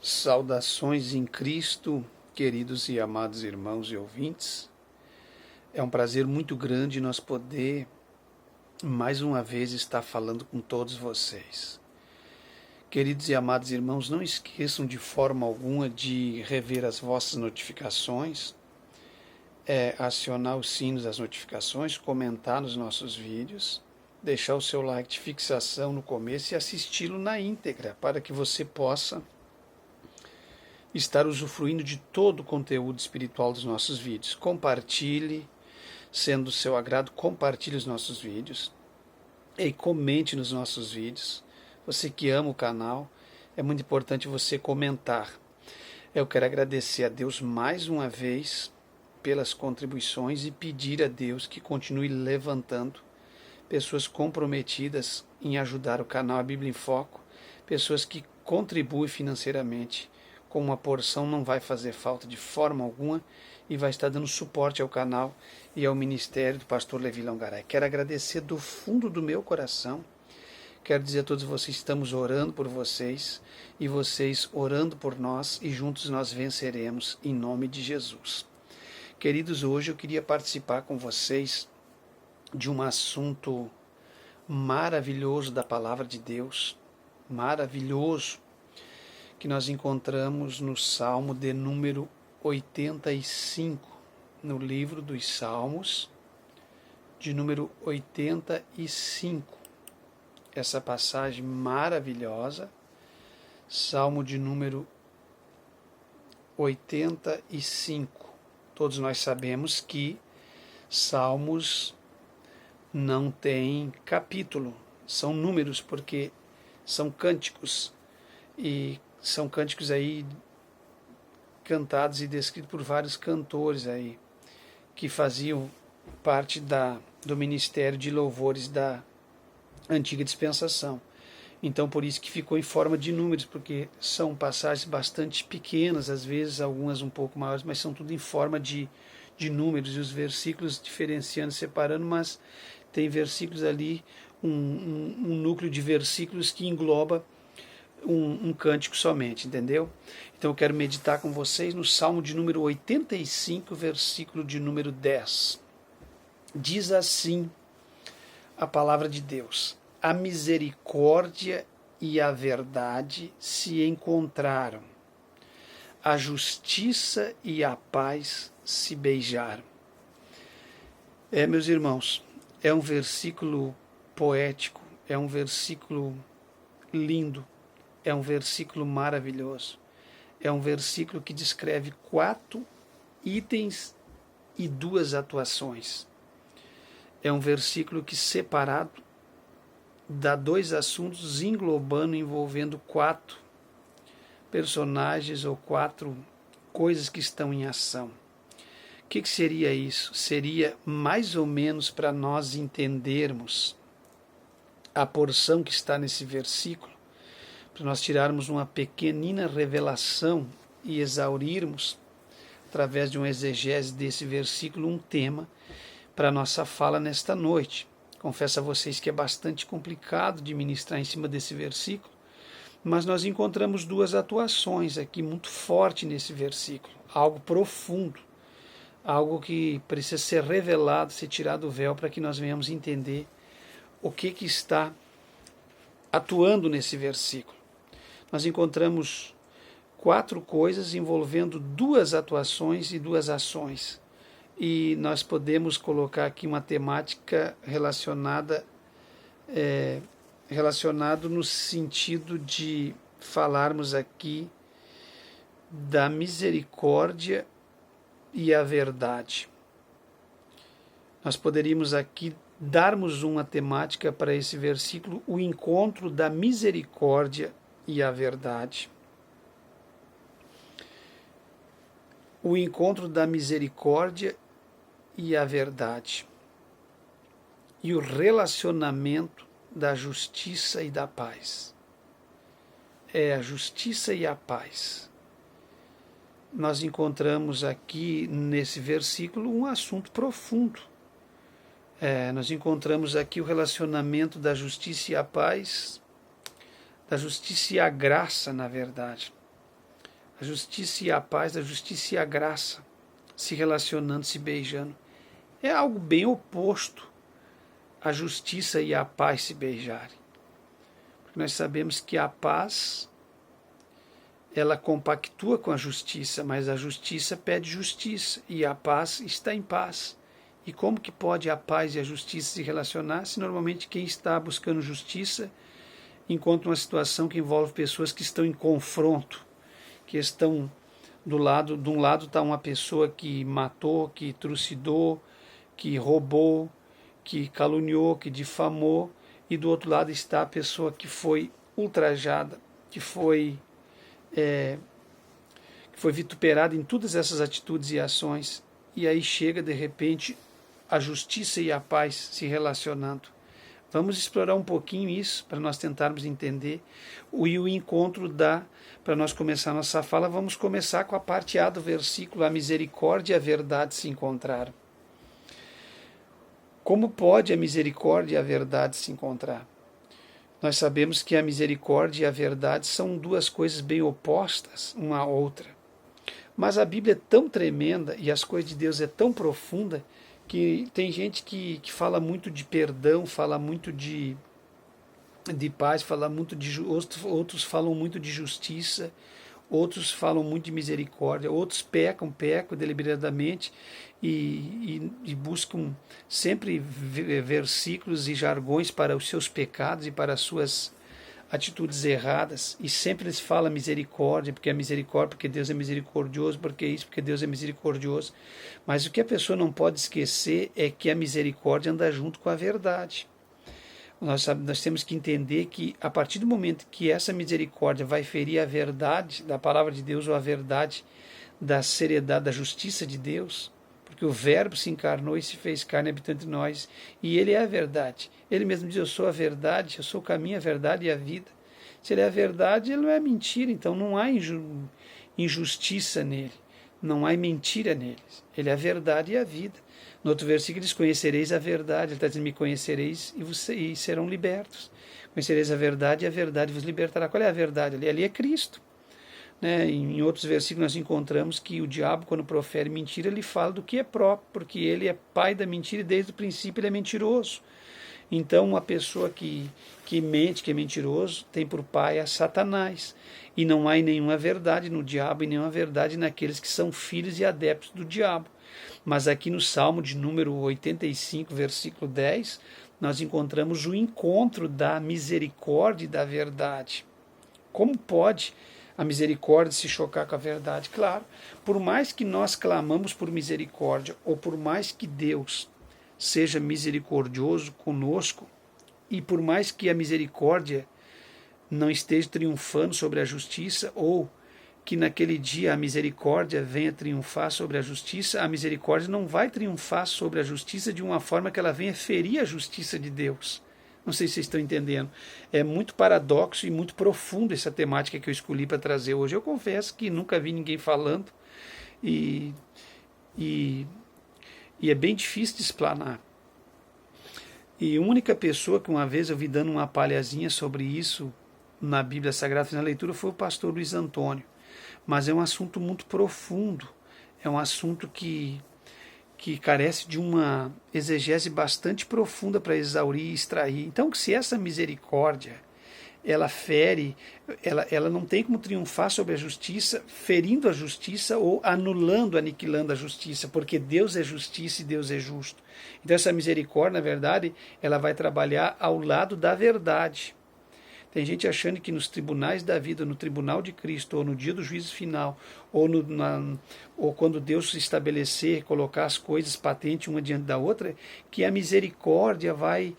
Saudações em Cristo, queridos e amados irmãos e ouvintes. É um prazer muito grande nós poder, mais uma vez, estar falando com todos vocês. Queridos e amados irmãos, não esqueçam de forma alguma de rever as vossas notificações, acionar os sinos das notificações, comentar nos nossos vídeos, deixar o seu like de fixação no começo e assisti-lo na íntegra, para que você possa estar usufruindo de todo o conteúdo espiritual dos nossos vídeos. Compartilhe, sendo do seu agrado, compartilhe os nossos vídeos e comente nos nossos vídeos. Você que ama o canal, é muito importante você comentar. Eu quero agradecer a Deus mais uma vez pelas contribuições e pedir a Deus que continue levantando pessoas comprometidas em ajudar o canal A Bíblia em Foco, pessoas que contribuem financeiramente. Com uma porção não vai fazer falta de forma alguma e vai estar dando suporte ao canal e ao ministério do pastor Levi Longaray. Quero agradecer do fundo do meu coração. Quero dizer a todos vocês, estamos orando por vocês e vocês orando por nós e juntos nós venceremos em nome de Jesus. Queridos, hoje eu queria participar com vocês de um assunto maravilhoso da palavra de Deus, maravilhoso, que nós encontramos no Salmo de número 85, no livro dos Salmos, de número 85. Essa passagem maravilhosa, Salmo de número 85. Todos nós sabemos que Salmos não tem capítulo, são números, porque são cânticos, e são cânticos aí cantados e descritos por vários cantores aí, que faziam parte do ministério de louvores da antiga dispensação. Então por isso que ficou em forma de números, porque são passagens bastante pequenas, às vezes algumas um pouco maiores, mas são tudo em forma de números, e os versículos diferenciando, separando, mas tem versículos ali, um núcleo de versículos que engloba um cântico somente, entendeu? Então eu quero meditar com vocês no Salmo de número 85, versículo de número 10. Diz assim a palavra de Deus: a misericórdia e a verdade se encontraram, a justiça e a paz se beijaram. Meus irmãos, é um versículo poético, é um versículo lindo, é um versículo maravilhoso. É um versículo que descreve 4 itens e 2 atuações. É um versículo que, separado, dá 2 assuntos, envolvendo 4 personagens ou 4 coisas que estão em ação. O que seria isso? Seria mais ou menos para nós entendermos a porção que está nesse versículo, para nós tirarmos uma pequenina revelação e exaurirmos, através de uma exegese desse versículo, um tema para a nossa fala nesta noite. Confesso a vocês que é bastante complicado de ministrar em cima desse versículo, mas nós encontramos 2 atuações aqui muito fortes nesse versículo, algo profundo, algo que precisa ser revelado, ser tirado do véu, para que nós venhamos entender o que está atuando nesse versículo. Nós encontramos 4 coisas envolvendo 2 atuações e 2 ações. E nós podemos colocar aqui uma temática relacionado no sentido de falarmos aqui da misericórdia e a verdade. Nós poderíamos aqui darmos uma temática para esse versículo, o encontro da misericórdia e a verdade. O encontro da misericórdia e a verdade. E o relacionamento da justiça e da paz. A justiça e a paz. Nós encontramos aqui nesse versículo um assunto profundo. Nós encontramos aqui o relacionamento da justiça e a paz, da justiça e a graça, na verdade. A justiça e a paz, a justiça e a graça se relacionando, se beijando. É algo bem oposto à justiça e a paz se beijarem. Porque nós sabemos que a paz, ela compactua com a justiça, mas a justiça pede justiça e a paz está em paz. E como que pode a paz e a justiça se relacionar se normalmente quem está buscando justiça encontra uma situação que envolve pessoas que estão em confronto, que estão de um lado está uma pessoa que matou, que trucidou, que roubou, que caluniou, que difamou, e do outro lado está a pessoa que foi ultrajada, que foi vituperada em todas essas atitudes e ações, e aí chega de repente a justiça e a paz se relacionando. Vamos explorar um pouquinho isso para nós tentarmos entender. E o encontro para nós começar a nossa fala, vamos começar com a parte A do versículo: a misericórdia e a verdade se encontraram. Como pode a misericórdia e a verdade se encontrar? Nós sabemos que a misericórdia e a verdade são duas coisas bem opostas uma à outra. Mas a Bíblia é tão tremenda e as coisas de Deus é tão profunda que tem gente que fala muito de perdão, fala muito de paz, fala muito de outros falam muito de justiça, outros falam muito de misericórdia, outros pecam deliberadamente e buscam sempre versículos e jargões para os seus pecados e para as suas atitudes erradas, e sempre eles falam misericórdia, porque é misericórdia, porque Deus é misericordioso, porque isso, porque Deus é misericordioso. Mas o que a pessoa não pode esquecer é que a misericórdia anda junto com a verdade. Nós temos que entender que a partir do momento que essa misericórdia vai ferir a verdade da palavra de Deus, ou a verdade da seriedade, da justiça de Deus, porque o Verbo se encarnou e se fez carne habitante de nós, e Ele é a verdade. Ele mesmo diz: eu sou a verdade, eu sou o caminho, a verdade e a vida. Se Ele é a verdade, Ele não é mentira, então não há injustiça nele, não há mentira nele. Ele é a verdade e a vida. No outro versículo diz: conhecereis a verdade. Ele está dizendo: me conhecereis e serão libertos. Conhecereis a verdade e a verdade vos libertará. Qual é a verdade? Ali é Cristo. Em outros versículos nós encontramos que o diabo, quando profere mentira, ele fala do que é próprio, porque ele é pai da mentira e desde o princípio ele é mentiroso. Então uma pessoa que mente, que é mentiroso, tem por pai a Satanás. E não há nenhuma verdade no diabo e nenhuma verdade naqueles que são filhos e adeptos do diabo. Mas aqui no Salmo de número 85, versículo 10, nós encontramos o encontro da misericórdia e da verdade. Como pode a misericórdia se chocar com a verdade? Claro, por mais que nós clamamos por misericórdia, ou por mais que Deus seja misericordioso conosco, e por mais que a misericórdia não esteja triunfando sobre a justiça, ou que naquele dia a misericórdia venha triunfar sobre a justiça, a misericórdia não vai triunfar sobre a justiça de uma forma que ela venha ferir a justiça de Deus. Não sei se vocês estão entendendo. É muito paradoxo e muito profundo essa temática que eu escolhi para trazer hoje. Eu confesso que nunca vi ninguém falando e é bem difícil de explanar. E a única pessoa que uma vez eu vi dando uma palhazinha sobre isso na Bíblia Sagrada, na leitura, foi o pastor Luiz Antônio. Mas é um assunto muito profundo, é um assunto que carece de uma exegese bastante profunda para exaurir e extrair. Então, se essa misericórdia, ela fere, ela não tem como triunfar sobre a justiça, ferindo a justiça ou anulando, aniquilando a justiça, porque Deus é justiça e Deus é justo. Então, essa misericórdia, na verdade, ela vai trabalhar ao lado da verdade. Tem gente achando que nos tribunais da vida, no tribunal de Cristo, ou no dia do juízo final, ou quando Deus se estabelecer, colocar as coisas patentes uma diante da outra, que a misericórdia vai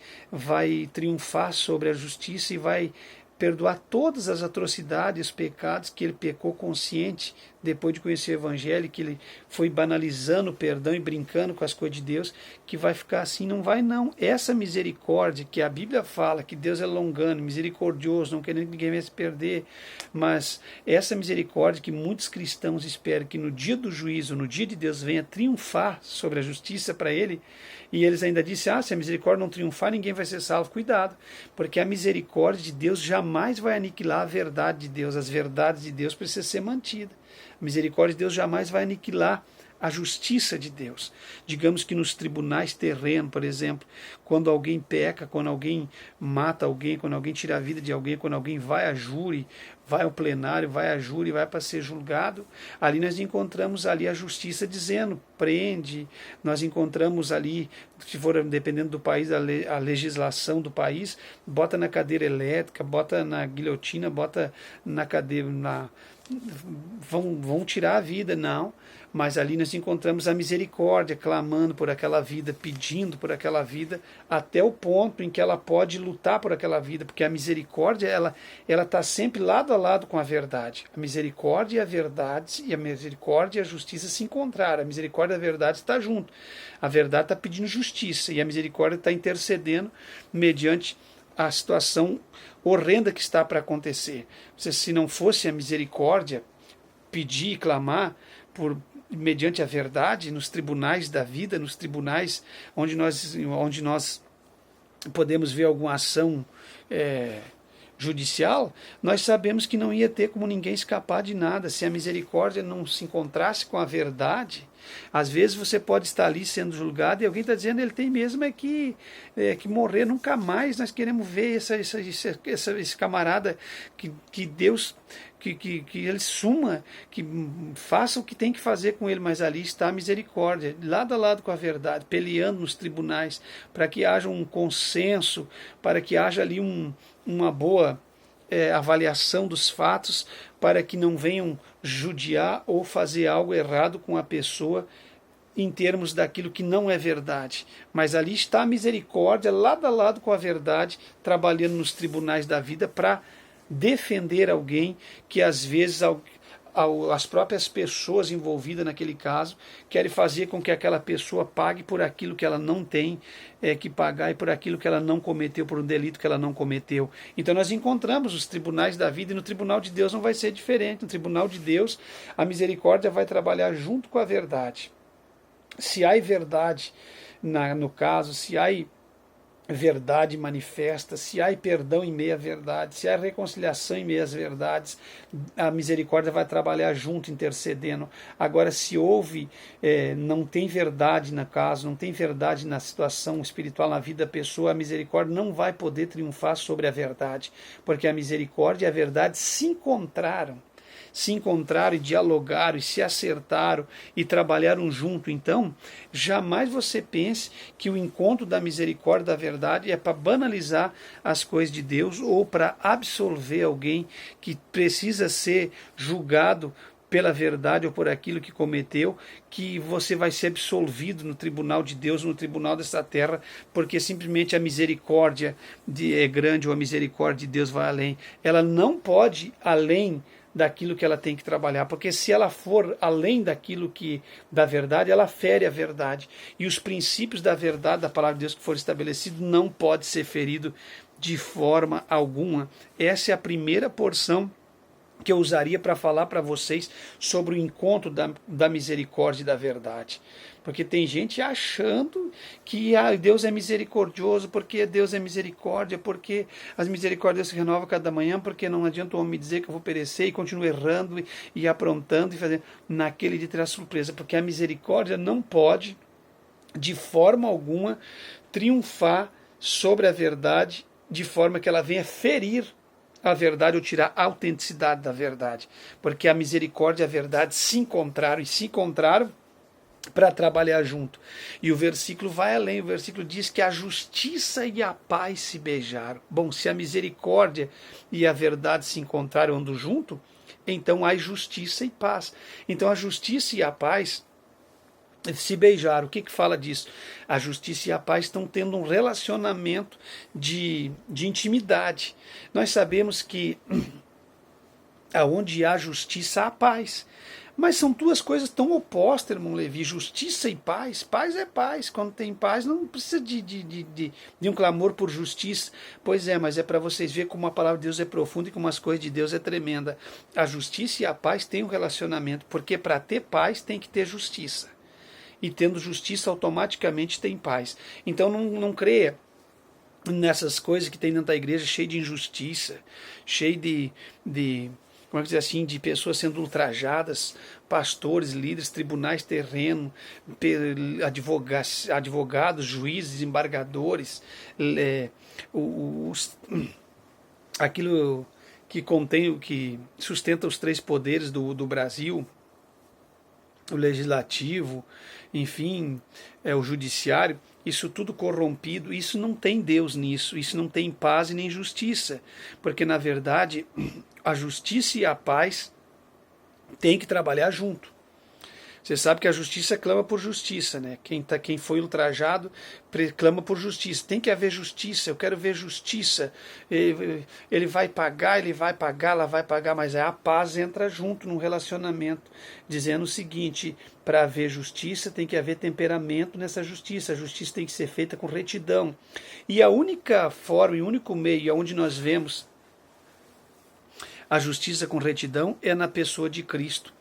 triunfar sobre a justiça e vai perdoar todas as atrocidades, os pecados que ele pecou consciente depois de conhecer o Evangelho, que ele foi banalizando o perdão e brincando com as coisas de Deus, que vai ficar assim. Não vai não. Essa misericórdia que a Bíblia fala, que Deus é longano, misericordioso, não querendo que ninguém venha se perder, mas essa misericórdia que muitos cristãos esperam que no dia do juízo, no dia de Deus, venha triunfar sobre a justiça para ele, e eles ainda dizem: se a misericórdia não triunfar, ninguém vai ser salvo. Cuidado, porque a misericórdia de Deus jamais jamais vai aniquilar a verdade de Deus. As verdades de Deus precisam ser mantidas. A misericórdia de Deus jamais vai aniquilar a justiça de Deus. Digamos que nos tribunais terrenos, por exemplo, quando alguém peca, quando alguém mata alguém, quando alguém tira a vida de alguém, quando alguém vai a júri, vai ao plenário, vai a júri, vai para ser julgado, ali nós encontramos ali a justiça dizendo, prende, nós encontramos ali, se for dependendo do país, a legislação do país, bota na cadeira elétrica, bota na guilhotina, bota na cadeira, vão tirar a vida, não, mas ali nós encontramos a misericórdia, clamando por aquela vida, pedindo por aquela vida, até o ponto em que ela pode lutar por aquela vida, porque a misericórdia, ela está sempre lado a lado com a verdade. A misericórdia e a verdade, e a misericórdia e a justiça se encontraram. A misericórdia e a verdade está junto. A verdade está pedindo justiça, e a misericórdia está intercedendo mediante a situação horrenda que está para acontecer. Se não fosse a misericórdia pedir e clamar mediante a verdade nos tribunais da vida, nos tribunais onde nós podemos ver alguma ação judicial, nós sabemos que não ia ter como ninguém escapar de nada. Se a misericórdia não se encontrasse com a verdade, às vezes você pode estar ali sendo julgado e alguém está dizendo ele tem mesmo que morrer nunca mais. Nós queremos ver esse camarada que Deus que ele suma, que faça o que tem que fazer com ele, mas ali está a misericórdia, lado a lado com a verdade, peleando nos tribunais, para que haja um consenso, para que haja ali uma boa avaliação dos fatos, para que não venham judiar ou fazer algo errado com a pessoa em termos daquilo que não é verdade. Mas ali está a misericórdia, lado a lado com a verdade, trabalhando nos tribunais da vida para defender alguém que às vezes as próprias pessoas envolvidas naquele caso querem fazer com que aquela pessoa pague por aquilo que ela não tem que pagar e por aquilo que ela não cometeu, por um delito que ela não cometeu. Então nós encontramos os tribunais da vida, e no tribunal de Deus não vai ser diferente. No tribunal de Deus a misericórdia vai trabalhar junto com a verdade. Se há verdade no caso, se há verdade manifesta, se há perdão em meio à verdade, se há reconciliação em meio às verdades, a misericórdia vai trabalhar junto, intercedendo. Agora, se houve, não tem verdade no caso, não tem verdade na situação espiritual, na vida da pessoa, a misericórdia não vai poder triunfar sobre a verdade, porque a misericórdia e a verdade se encontraram e dialogaram e se acertaram e trabalharam junto. Então, jamais você pense que o encontro da misericórdia e da verdade é para banalizar as coisas de Deus ou para absolver alguém que precisa ser julgado pela verdade ou por aquilo que cometeu, que você vai ser absolvido no tribunal de Deus, no tribunal dessa terra, porque simplesmente a misericórdia é grande ou a misericórdia de Deus vai além. Ela não pode além daquilo que ela tem que trabalhar, porque se ela for além daquilo da verdade, ela fere a verdade, e os princípios da verdade da palavra de Deus que for estabelecido não pode ser ferido de forma alguma. Essa é a primeira porção que eu usaria para falar para vocês sobre o encontro da misericórdia e da verdade. Porque tem gente achando que Deus é misericordioso, porque Deus é misericórdia, porque as misericórdias se renovam cada manhã, porque não adianta o homem me dizer que eu vou perecer, e continuo errando e aprontando e fazendo. Naquele de ter a surpresa, porque a misericórdia não pode, de forma alguma, triunfar sobre a verdade, de forma que ela venha ferir a verdade ou tirar a autenticidade da verdade, porque a misericórdia e a verdade se encontraram para trabalhar junto. E o versículo vai além, o versículo diz que a justiça e a paz se beijaram. Bom, se a misericórdia e a verdade se encontraram andando junto, então há justiça e paz. Então a justiça e a paz se beijaram. O que fala disso? A justiça e a paz estão tendo um relacionamento de intimidade. Nós sabemos que aonde há justiça, há paz. Mas são duas coisas tão opostas, irmão Levi, justiça e paz. Paz é paz. Quando tem paz, não precisa de um clamor por justiça. Pois é, mas é para vocês verem como a palavra de Deus é profunda e como as coisas de Deus é tremenda. A justiça e a paz têm um relacionamento, porque para ter paz tem que ter justiça. E tendo justiça, automaticamente tem paz. Então não creia nessas coisas que tem dentro da igreja, cheio de injustiça, cheio como é que dizer assim, de pessoas sendo ultrajadas, pastores, líderes, tribunais terreno, advogados, juízes, embargadores, aquilo que contém, que sustenta os três poderes do Brasil, o legislativo, enfim, o judiciário, isso tudo corrompido, isso não tem Deus nisso, isso não tem paz e nem justiça, porque na verdade a justiça e a paz têm que trabalhar junto. Você sabe que a justiça clama por justiça, né? Quem foi ultrajado clama por justiça. Tem que haver justiça, eu quero ver justiça. Ele vai pagar, ela vai pagar, mas a paz entra junto no relacionamento, dizendo o seguinte: para haver justiça tem que haver temperamento nessa justiça. A justiça tem que ser feita com retidão. E a única forma e o único meio onde nós vemos a justiça com retidão é na pessoa de Cristo.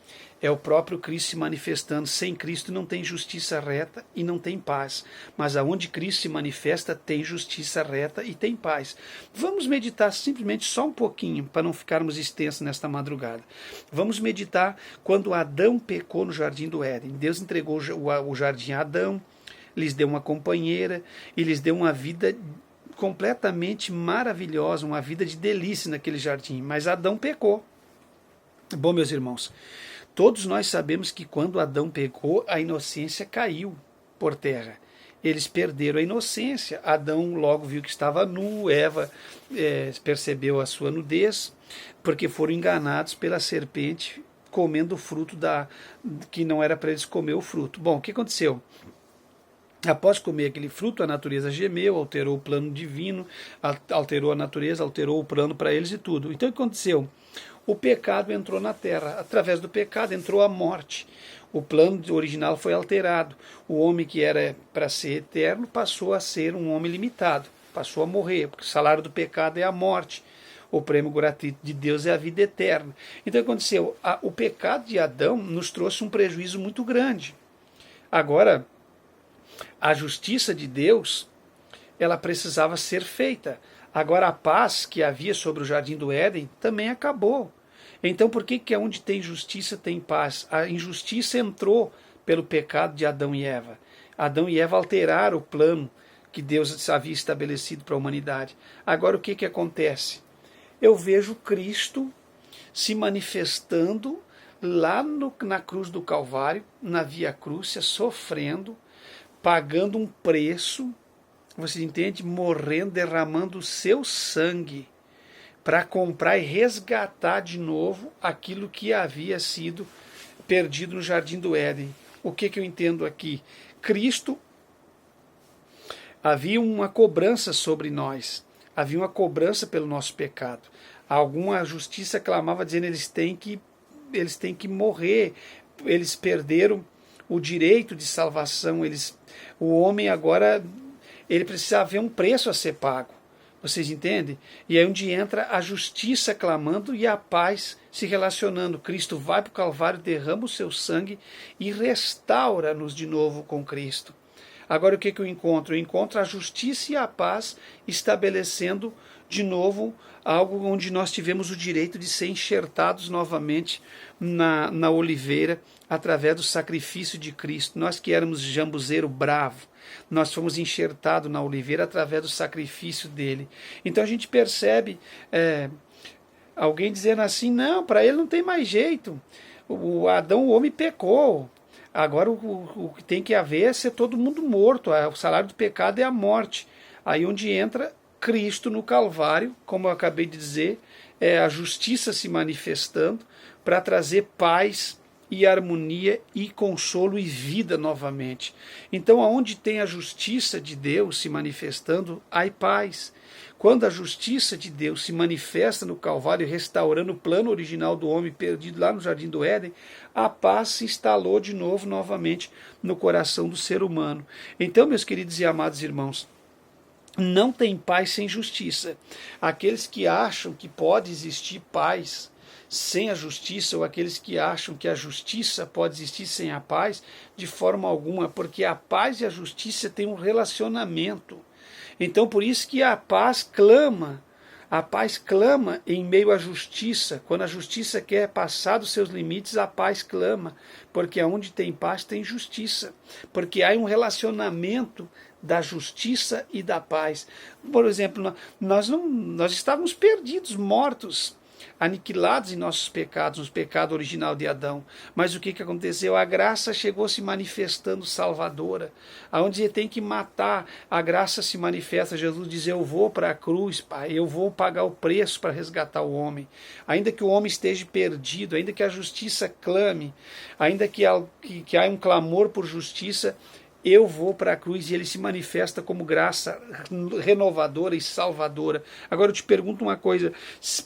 É o próprio Cristo se manifestando. Sem Cristo não tem justiça reta e não tem paz. Mas aonde Cristo se manifesta, tem justiça reta e tem paz. Vamos meditar simplesmente só um pouquinho, para não ficarmos extensos nesta madrugada. Vamos meditar quando Adão pecou no jardim do Éden. Deus entregou o jardim a Adão, lhes deu uma companheira e lhes deu uma vida completamente maravilhosa, uma vida de delícia naquele jardim. Mas Adão pecou. Bom, meus irmãos, todos nós sabemos que quando Adão pecou, a inocência caiu por terra. Eles perderam a inocência. Adão logo viu que estava nu, Eva percebeu a sua nudez, porque foram enganados pela serpente, comendo o fruto que não era para eles comer o fruto. Bom, o que aconteceu? Após comer aquele fruto, a natureza gemeu, alterou o plano divino, alterou a natureza, alterou o plano para eles e tudo. Então o que aconteceu? O pecado entrou na terra. Através do pecado entrou a morte. O plano original foi alterado. O homem que era para ser eterno passou a ser um homem limitado. Passou a morrer, porque o salário do pecado é a morte. O prêmio gratuito de Deus é a vida eterna. Então o que aconteceu? O pecado de Adão nos trouxe um prejuízo muito grande. Agora, a justiça de Deus, ela precisava ser feita. Agora a paz que havia sobre o jardim do Éden também acabou. Então por que onde tem justiça tem paz? A injustiça entrou pelo pecado de Adão e Eva. Adão e Eva alteraram o plano que Deus havia estabelecido para a humanidade. Agora o que acontece? Eu vejo Cristo se manifestando lá na cruz do Calvário, na Via Crúcia, sofrendo, pagando um preço, você entende? Morrendo, derramando o seu sangue para comprar e resgatar de novo aquilo que havia sido perdido no jardim do Éden. O que eu entendo aqui? Cristo, havia uma cobrança sobre nós, havia uma cobrança pelo nosso pecado. Alguma justiça clamava dizendo eles têm que morrer, eles perderam o direito de salvação, o homem agora ele precisa haver um preço a ser pago. Vocês entendem? E aí onde entra a justiça clamando e a paz se relacionando. Cristo vai para o Calvário, derrama o seu sangue e restaura-nos de novo com Cristo. Agora o que eu encontro? Eu encontro a justiça e a paz estabelecendo de novo algo onde nós tivemos o direito de ser enxertados novamente na oliveira através do sacrifício de Cristo. Nós que éramos jambuzeiro bravo, nós fomos enxertados na oliveira através do sacrifício dele. Então a gente percebe alguém dizendo assim, não, para ele não tem mais jeito. O Adão, o homem, pecou. Agora o que tem que haver é ser todo mundo morto. O salário do pecado é a morte. Aí onde entra Cristo no Calvário, como eu acabei de dizer, é a justiça se manifestando para trazer paz e harmonia e consolo e vida novamente. Então, aonde tem a justiça de Deus se manifestando, há paz. Quando a justiça de Deus se manifesta no Calvário, restaurando o plano original do homem perdido lá no Jardim do Éden, a paz se instalou de novo, novamente, no coração do ser humano. Então, meus queridos e amados irmãos, não tem paz sem justiça. Aqueles que acham que pode existir paz sem a justiça, ou aqueles que acham que a justiça pode existir sem a paz, de forma alguma, porque a paz e a justiça têm um relacionamento. Então, por isso que a paz clama em meio à justiça. Quando a justiça quer passar dos seus limites, a paz clama, porque onde tem paz tem justiça, porque há um relacionamento da justiça e da paz. Por exemplo, nós estávamos perdidos, mortos, aniquilados em nossos pecados, no pecado original de Adão. Mas o que aconteceu? A graça chegou se manifestando salvadora. Aonde você tem que matar, a graça se manifesta. Jesus diz, eu vou para a cruz, Pai, eu vou pagar o preço para resgatar o homem. Ainda que o homem esteja perdido, ainda que a justiça clame, ainda que há um clamor por justiça, eu vou para a cruz e ele se manifesta como graça renovadora e salvadora. Agora eu te pergunto uma coisa,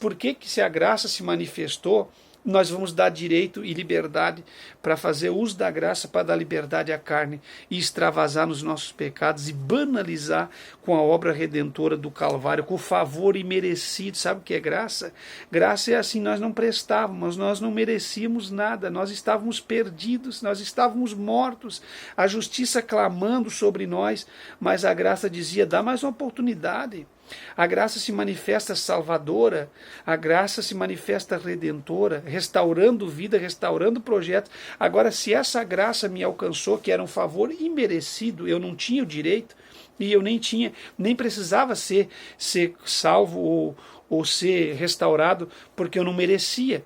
por que se a graça se manifestou, nós vamos dar direito e liberdade para fazer uso da graça, para dar liberdade à carne e extravasar nos nossos pecados e banalizar com a obra redentora do Calvário, com o favor imerecido? Sabe o que é graça? Graça é assim, nós não prestávamos, nós não merecíamos nada, nós estávamos perdidos, nós estávamos mortos, a justiça clamando sobre nós, mas a graça dizia, dá mais uma oportunidade. A graça se manifesta salvadora, a graça se manifesta redentora, restaurando vida, restaurando projetos. Agora, se essa graça me alcançou, que era um favor imerecido, eu não tinha o direito, e eu nem precisava ser salvo ou ser restaurado, porque eu não merecia.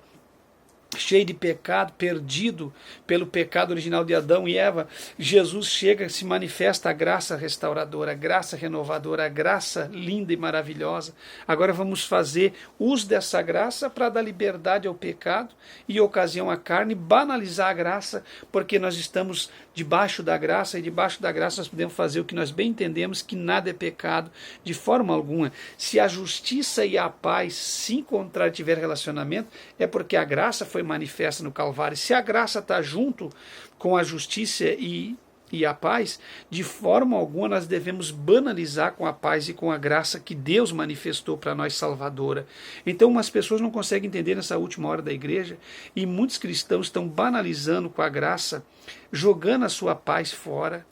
Cheio de pecado, perdido pelo pecado original de Adão e Eva, Jesus chega, se manifesta a graça restauradora, a graça renovadora, a graça linda e maravilhosa. Agora vamos fazer uso dessa graça para dar liberdade ao pecado e ocasião à carne, banalizar a graça, porque nós estamos debaixo da graça, e debaixo da graça nós podemos fazer o que nós bem entendemos, que nada é pecado, de forma alguma. Se a justiça e a paz se encontrar e tiver relacionamento, é porque a graça foi manifesta no Calvário. Se a graça está junto com a justiça e a paz, de forma alguma nós devemos banalizar com a paz e com a graça que Deus manifestou para nós salvadora. Então umas pessoas não conseguem entender nessa última hora da igreja, e muitos cristãos estão banalizando com a graça, jogando a sua paz fora,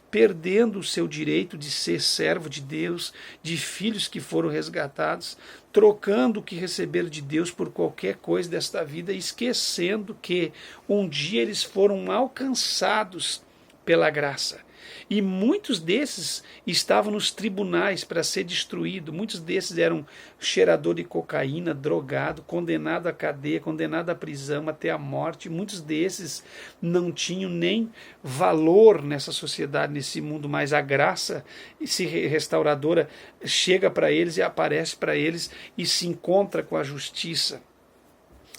perdendo o seu direito de ser servo de Deus, de filhos que foram resgatados, trocando o que receberam de Deus por qualquer coisa desta vida, esquecendo que um dia eles foram alcançados pela graça. E muitos desses estavam nos tribunais para ser destruído. Muitos desses eram cheirador de cocaína, drogado, condenado à cadeia, condenado à prisão até a morte. Muitos desses não tinham nem valor nessa sociedade, nesse mundo, mas a graça restauradora chega para eles e aparece para eles e se encontra com a justiça.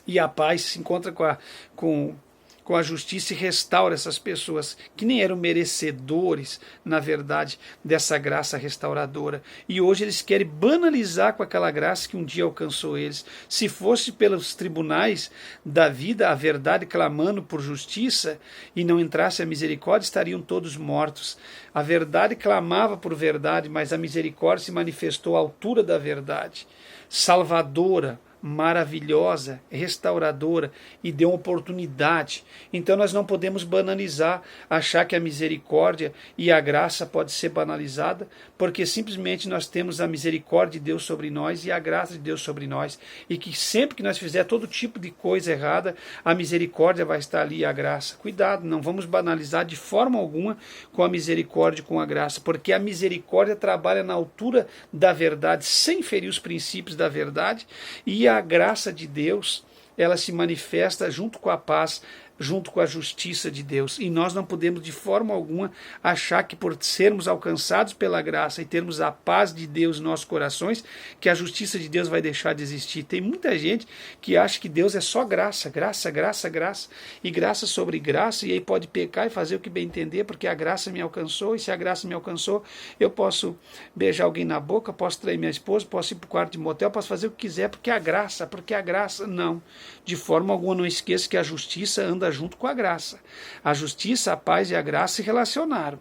E a paz se encontra com a justiça e restaura essas pessoas que nem eram merecedores, na verdade, dessa graça restauradora. E hoje eles querem banalizar com aquela graça que um dia alcançou eles. Se fosse pelos tribunais da vida, a verdade clamando por justiça, e não entrasse a misericórdia, estariam todos mortos. A verdade clamava por verdade, mas a misericórdia se manifestou à altura da verdade, salvadora, maravilhosa, restauradora, e deu uma oportunidade. Então nós não podemos banalizar, achar que a misericórdia e a graça pode ser banalizada, porque simplesmente nós temos a misericórdia de Deus sobre nós e a graça de Deus sobre nós, e que sempre que nós fizer todo tipo de coisa errada, a misericórdia vai estar ali e a graça. Cuidado, não vamos banalizar de forma alguma com a misericórdia e com a graça, porque a misericórdia trabalha na altura da verdade, sem ferir os princípios da verdade, e a graça de Deus, ela se manifesta junto com a paz, junto com a justiça de Deus. E nós não podemos de forma alguma achar que por sermos alcançados pela graça e termos a paz de Deus em nossos corações, que a justiça de Deus vai deixar de existir. Tem muita gente que acha que Deus é só graça, graça, graça, graça, e graça sobre graça, e aí pode pecar e fazer o que bem entender, porque a graça me alcançou, e se a graça me alcançou, eu posso beijar alguém na boca, posso trair minha esposa, posso ir para o quarto de motel, posso fazer o que quiser, porque a graça, não. De forma alguma não esqueça que a justiça anda junto com a graça. A justiça, a paz e a graça se relacionaram.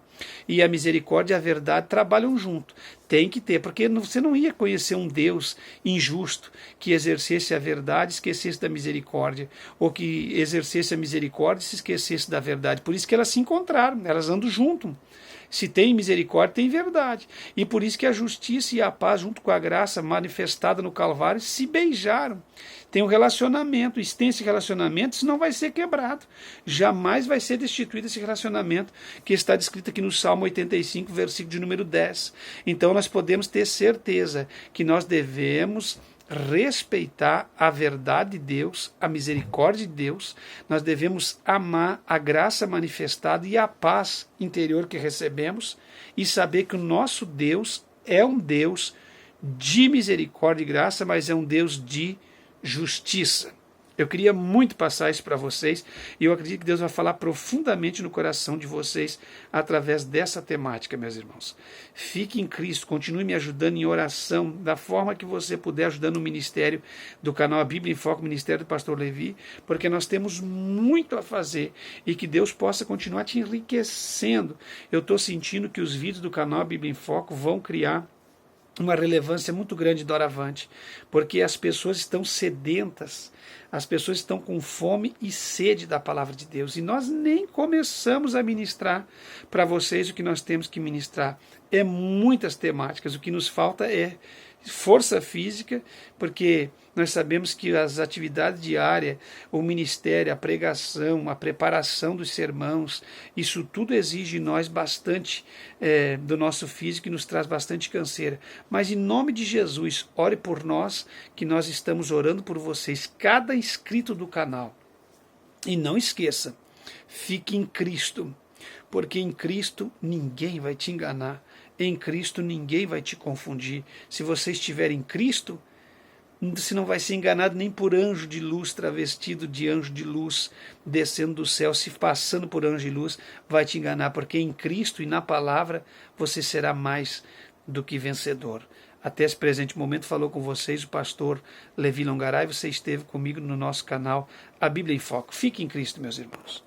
E a misericórdia e a verdade trabalham junto. Tem que ter, porque você não ia conhecer um Deus injusto que exercesse a verdade e esquecesse da misericórdia, ou que exercesse a misericórdia e se esquecesse da verdade. Por isso que elas se encontraram, elas andam junto. Se tem misericórdia, tem verdade. E por isso que a justiça e a paz, junto com a graça manifestada no Calvário, se beijaram. Tem um relacionamento, e se tem esse relacionamento, isso não vai ser quebrado. Jamais vai ser destituído esse relacionamento que está descrito aqui no Salmo 85, versículo de número 10. Então nós podemos ter certeza que nós devemos respeitar a verdade de Deus, a misericórdia de Deus, nós devemos amar a graça manifestada e a paz interior que recebemos e saber que o nosso Deus é um Deus de misericórdia e graça, mas é um Deus de justiça. Eu queria muito passar isso para vocês e eu acredito que Deus vai falar profundamente no coração de vocês através dessa temática, meus irmãos. Fique em Cristo, continue me ajudando em oração, da forma que você puder, ajudando o ministério do canal A Bíblia em Foco, Ministério do Pastor Levi, porque nós temos muito a fazer e que Deus possa continuar te enriquecendo. Eu estou sentindo que os vídeos do canal A Bíblia em Foco vão criar uma relevância muito grande doravante, porque as pessoas estão sedentas, as pessoas estão com fome e sede da palavra de Deus, e nós nem começamos a ministrar para vocês o que nós temos que ministrar. É muitas temáticas, o que nos falta é força física, porque nós sabemos que as atividades diárias, o ministério, a pregação, a preparação dos sermãos, isso tudo exige de nós bastante do nosso físico e nos traz bastante canseira. Mas em nome de Jesus, ore por nós, que nós estamos orando por vocês, cada inscrito do canal. E não esqueça, fique em Cristo, porque em Cristo ninguém vai te enganar. Em Cristo ninguém vai te confundir. Se você estiver em Cristo, você não vai ser enganado nem por anjo de luz, travestido de anjo de luz, descendo do céu, se passando por anjo de luz, vai te enganar, porque em Cristo e na palavra você será mais do que vencedor. Até esse presente momento falou com vocês o pastor Levi Longaray, você esteve comigo no nosso canal A Bíblia em Foco. Fique em Cristo, meus irmãos.